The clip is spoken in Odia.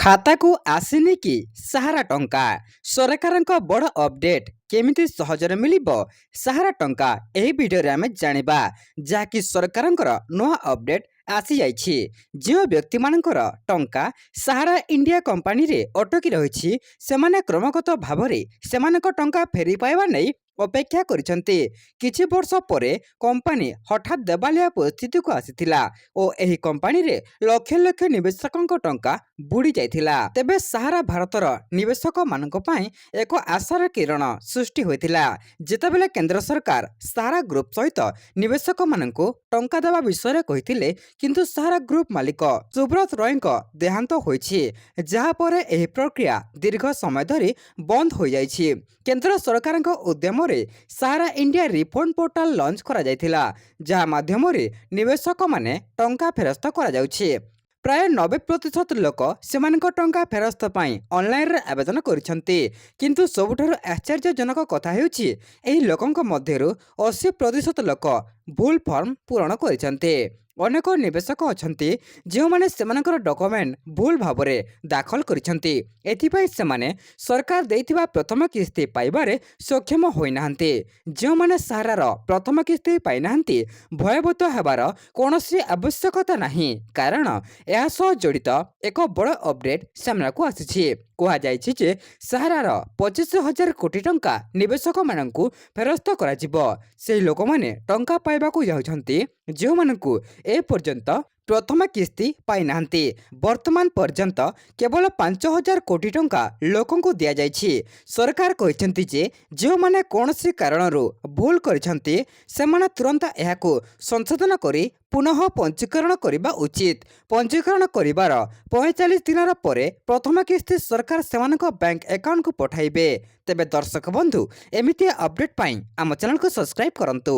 ଖାତାକୁ ଆସିନି କି ସାହାରା ଟଙ୍କା? ସରକାରଙ୍କ ବଡ଼ ଅପଡେଟ୍ କେମିତି ସହଜରେ ମିଳିବ ସାହାରା ଟଙ୍କା ଏହି ଭିଡ଼ିଓରେ ଆମେ ଜାଣିବା। ଯାହାକି ସରକାରଙ୍କର ନୂଆ ଅପଡେଟ୍ ଆସିଯାଇଛି। ଯେଉଁ ବ୍ୟକ୍ତିମାନଙ୍କର ଟଙ୍କା ସାହାରା ଇଣ୍ଡିଆ କମ୍ପାନୀରେ ଅଟକି ରହିଛି ସେମାନେ କ୍ରମାଗତ ଭାବରେ ସେମାନଙ୍କ ଟଙ୍କା ଫେରି ପାଇବା ନେଇ ଅପେକ୍ଷା କରିଛନ୍ତି। କିଛି ବର୍ଷ ପରେ କମ୍ପାନୀ ହଠାତ୍ ଦେବାଳିଆ ପରିସ୍ଥିତିକୁ ଆସିଥିଲା ଓ ଏହି କମ୍ପାନୀରେ ଲକ୍ଷ ଲକ୍ଷ ନିବେଶକଙ୍କ ଟଙ୍କା ବୁଡ଼ି ଯାଇଥିଲା। ତେବେ ସାହାରା ଭାରତର ନିବେଶକମାନଙ୍କ ପାଇଁ ଏକ ଆଶାର କିରଣ ସୃଷ୍ଟି ହୋଇଥିଲା ଯେତେବେଳେ କେନ୍ଦ୍ର ସରକାର ସାହାରା ଗ୍ରୁପ ସହିତ ନିବେଶକମାନଙ୍କୁ ଟଙ୍କା ଦେବା ବିଷୟରେ କହିଥିଲେ। କିନ୍ତୁ ସାହାରା ଗ୍ରୁପ ମାଲିକ ସୁବ୍ରତ ରୟଙ୍କ ଦେହାନ୍ତ ହୋଇଛି, ଯାହାପରେ ଏହି ପ୍ରକ୍ରିୟା ଦୀର୍ଘ ସମୟ ଧରି ବନ୍ଦ ହୋଇଯାଇଛି। କେନ୍ଦ୍ର ସରକାରଙ୍କ ଉଦ୍ୟମରେ ସାହାରା ଇଣ୍ଡିଆ ରିଫଣ୍ଡ ପୋର୍ଟାଲ ଲଞ୍ଚ କରାଯାଇଥିଲା, ଯାହା ମାଧ୍ୟମରେ ନିବେଶକମାନେ ଟଙ୍କା ଫେରସ୍ତ କରାଯାଉଛି। ପ୍ରାୟ 90% ଲୋକ ସେମାନଙ୍କ ଟଙ୍କା ଫେରସ୍ତ ପାଇଁ ଅନଲାଇନରେ ଆବେଦନ କରିଛନ୍ତି। କିନ୍ତୁ ସବୁଠାରୁ ଆଶ୍ଚର୍ଯ୍ୟଜନକ କଥା ହେଉଛି ଏହି ଲୋକଙ୍କ ମଧ୍ୟରୁ 80% ଲୋକ ଭୁଲ ଫର୍ମ ପୂରଣ କରିଛନ୍ତି। ଅନେକ ନିବେଶକ ଅଛନ୍ତି ଯେଉଁମାନେ ସେମାନଙ୍କର ଡକୁମେଣ୍ଟ ଭୁଲ ଭାବରେ ଦାଖଲ କରିଛନ୍ତି। ଏଥିପାଇଁ ସେମାନେ ସରକାର ଦେଇଥିବା ପ୍ରଥମ କିସ୍ତି ପାଇବାରେ ସକ୍ଷମ ହୋଇନାହାନ୍ତି। ଯେଉଁମାନେ ସାହାରାର ପ୍ରଥମ କିସ୍ତି ପାଇନାହାନ୍ତି ଭୟଭୀତ ହେବାର କୌଣସି ଆବଶ୍ୟକତା ନାହିଁ, କାରଣ ଏହା ସହ ଜଡ଼ିତ ଏକ ବଡ଼ ଅପଡେଟ୍ ସାମ୍ନାକୁ ଆସିଛି। କୁହାଯାଇଛି ଯେ ସାହାରାର 25,000 କୋଟି ଟଙ୍କା ନିବେଶକମାନଙ୍କୁ ଫେରସ୍ତ କରାଯିବ। ସେହି ଲୋକମାନେ ଟଙ୍କା ପାଇବାକୁ ଯାଉଛନ୍ତି ଯେଉଁମାନଙ୍କୁ ଏପର୍ଯ୍ୟନ୍ତ ପ୍ରଥମ କିସ୍ତି ପାଇନାହାନ୍ତି। ବର୍ତ୍ତମାନ ପର୍ଯ୍ୟନ୍ତ କେବଳ 5,000 କୋଟି ଟଙ୍କା ଲୋକଙ୍କୁ ଦିଆଯାଇଛି। ସରକାର କହିଛନ୍ତି ଯେ ଯେଉଁମାନେ କୌଣସି କାରଣରୁ ଭୁଲ କରିଛନ୍ତି ସେମାନେ ତୁରନ୍ତ ଏହାକୁ ସଂଶୋଧନ କରି ପୁନଃ ପଞ୍ଜୀକରଣ କରିବା ଉଚିତ। ପଞ୍ଜୀକରଣ କରିବାର 45 ଦିନର ପରେ ପ୍ରଥମ କିସ୍ତି ସରକାର ସେମାନଙ୍କ ବ୍ୟାଙ୍କ ଆକାଉଣ୍ଟକୁ ପଠାଇବେ। ତେବେ ଦର୍ଶକ ବନ୍ଧୁ, ଏମିତି ଅପଡେଟ୍ ପାଇଁ ଆମ ଚ୍ୟାନେଲକୁ ସବସ୍କ୍ରାଇବ୍ କରନ୍ତୁ।